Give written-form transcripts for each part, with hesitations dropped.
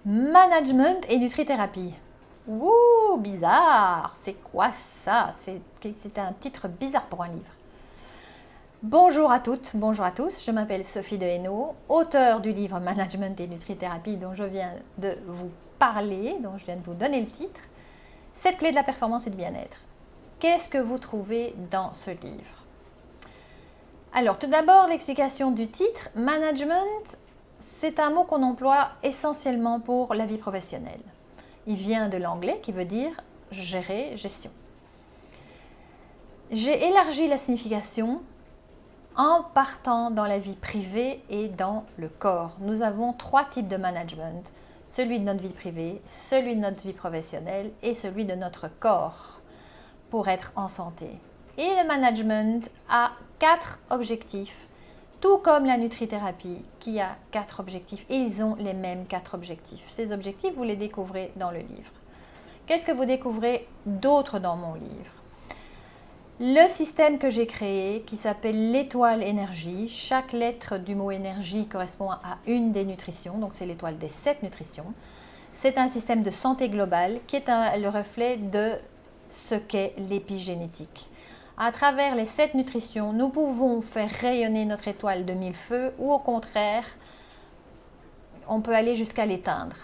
Management et nutrithérapie. Ouh, bizarre. C'est quoi ça? C'est un titre bizarre pour un livre. Bonjour à toutes, bonjour à tous. Je m'appelle Sophie Dehaenaut, auteure du livre Management et nutrithérapie dont je viens de vous parler, dont je viens de vous donner le titre. 7 clés de la performance et du bien-être. Qu'est-ce que vous trouvez dans ce livre? Alors, tout d'abord, l'explication du titre. Management, c'est un mot qu'on emploie essentiellement pour la vie professionnelle. Il vient de l'anglais qui veut dire gérer, gestion. J'ai élargi la signification en partant dans la vie privée et dans le corps. Nous avons 3 types de management. Celui de notre vie privée, celui de notre vie professionnelle et celui de notre corps pour être en santé. Et le management a 4 objectifs, tout comme la nutrithérapie qui a 4 objectifs. Et ils ont les mêmes 4 objectifs. Ces objectifs, vous les découvrez dans le livre. Qu'est-ce que vous découvrez d'autre dans mon livre? Le système que j'ai créé, qui s'appelle l'étoile énergie, chaque lettre du mot énergie correspond à une des nutritions, donc c'est l'étoile des 7 nutritions. C'est un système de santé globale qui est le reflet de ce qu'est l'épigénétique. À travers les 7 nutritions, nous pouvons faire rayonner notre étoile de 1000 feux ou au contraire, on peut aller jusqu'à l'éteindre.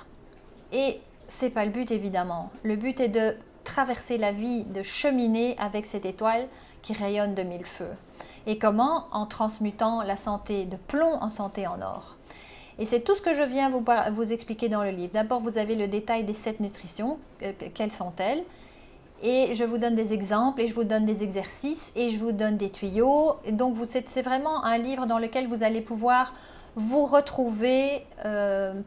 Et ce n'est pas le but évidemment. Le but est de traverser la vie, de cheminer avec cette étoile qui rayonne de 1000 feux. Et comment? En transmutant la santé de plomb en santé en or. Et c'est tout ce que je viens vous expliquer dans le livre. D'abord, vous avez le détail des 7 nutritions. Quelles sont-elles? Et je vous donne des exemples et je vous donne des exercices et je vous donne des tuyaux. Et donc, c'est vraiment un livre dans lequel vous allez pouvoir vous retrouver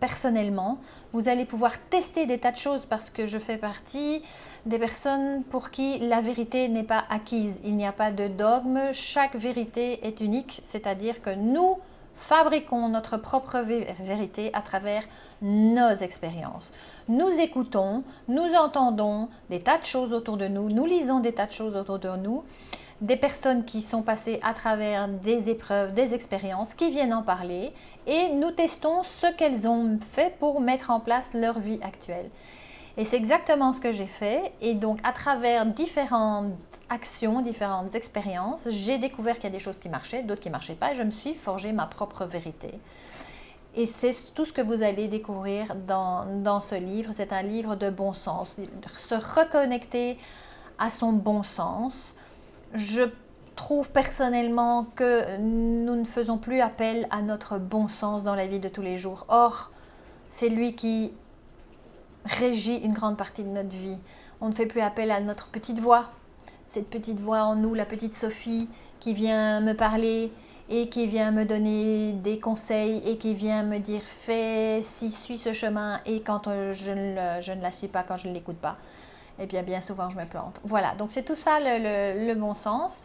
personnellement. Vous allez pouvoir tester des tas de choses parce que je fais partie des personnes pour qui la vérité n'est pas acquise. Il n'y a pas de dogme. Chaque vérité est unique, c'est-à-dire que nous fabriquons notre propre vérité à travers nos expériences. Nous écoutons, nous entendons des tas de choses autour de nous, nous lisons des tas de choses autour de nous, des personnes qui sont passées à travers des épreuves, des expériences, qui viennent en parler et nous testons ce qu'elles ont fait pour mettre en place leur vie actuelle. Et c'est exactement ce que j'ai fait. Et donc, à travers différentes actions, différentes expériences, j'ai découvert qu'il y a des choses qui marchaient, d'autres qui ne marchaient pas. Et je me suis forgé ma propre vérité. Et c'est tout ce que vous allez découvrir dans ce livre. C'est un livre de bon sens. Se reconnecter à son bon sens. Je trouve personnellement que nous ne faisons plus appel à notre bon sens dans la vie de tous les jours. Or, c'est lui qui régit une grande partie de notre vie. On ne fait plus appel à notre petite voix, cette petite voix en nous, la petite Sophie qui vient me parler et qui vient me donner des conseils et qui vient me dire fais si suis ce chemin et quand je ne la suis pas, quand je ne l'écoute pas, eh bien souvent je me plante. Voilà, donc c'est tout ça le bon sens.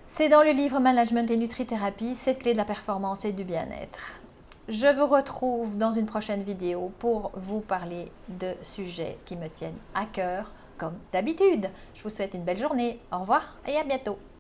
C'est dans le livre Management et nutrithérapie, 7 clés de la performance et du bien-être. Je vous retrouve dans une prochaine vidéo pour vous parler de sujets qui me tiennent à cœur comme d'habitude. Je vous souhaite une belle journée. Au revoir et à bientôt.